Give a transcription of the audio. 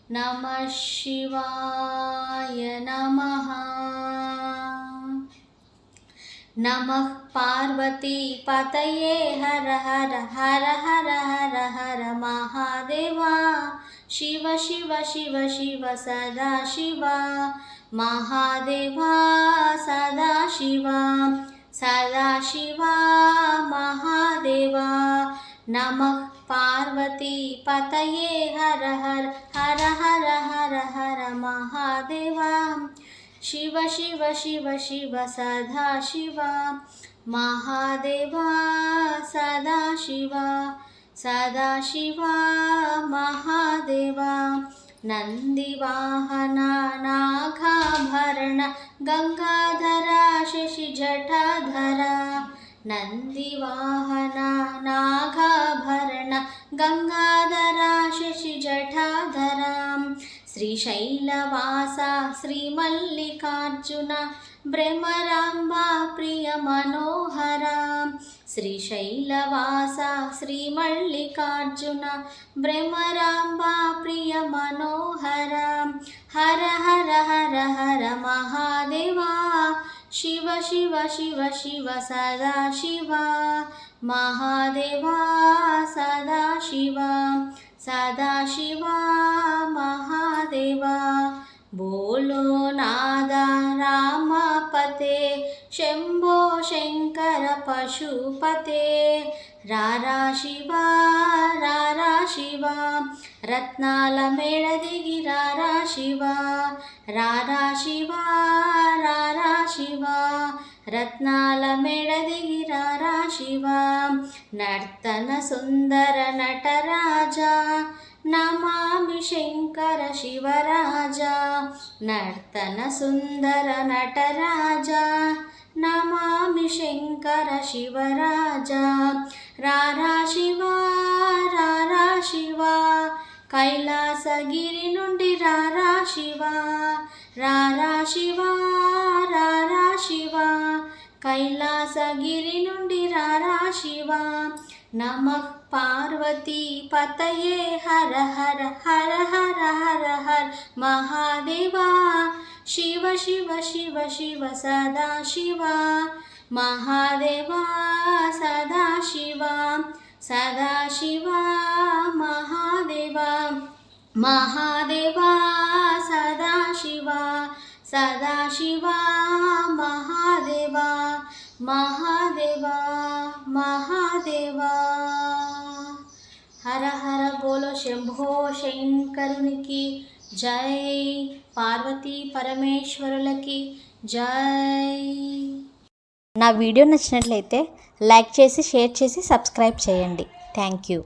नमः शिवाय नमः। नमः पार्वती पतये हर हर हर हर हर हर महादेवा। शिव शिव शिव शिव सदा शिवा महादेवा सदा शिवा सदा शिवा महादेवा। नमः पार्वती पतये हर हर हर हर हर हर महादेवा। शिव शिव शिव शिव सदा शिवा महादेवा सदा शिवा सदा शिवा महादेवा। नंदिवाहना नागाभरण गंगाधरा शशिजटाधरा। नंदिवाहना नागाभरण गंगाधरा शशिजटाधरा। श्रीशैलवासा श्रीमल्लिकार्जुन भ्रमराम्बा प्रिय मनोहरा। श्रीशैलवासा श्रीमल्लिकार्जुन भ्रमराम्बा प्रिय मनोहरा। हर हर हर हर महादेवा। शिव शिव शिव शिव सदा शिवा महादेवा सदा शिवा सदा शिवा महादेवा। बोलो नादा रामपते शंभो शंकर पशुपते। रारा शिवा रत्नाल मेळदिगी रारा शिवा रत्नाल मेळदिगी रारा शिवा। नर्तन सुंदर नटराजा नमामि शंकर शिवराजा। नर्तन सुंदर नटराजा नमामि शंकर शिवराजा। रारा शिवा कैलासगिरि नुंडि रारा शिवा कैलासगिरि नुंडि रारा शिवा। नमः पार्वती पतये हर हर हर हर हर हर महादेवा। शिव शिव शिव शिव सदा शिवा महादेवा सदा शिवा सदा शिवा महादेवा। महादेवा सदा शिवा महादेवा महादेवा महादेवा। हर हर बोलो शंभो शंकरुनिकी जय। పార్వతీ పరమేశ్వరులకి జై। నా వీడియో నచ్చినట్లయితే లైక్ చేసి షేర్ చేసి సబ్స్క్రైబ్ చేయండి. Thank you.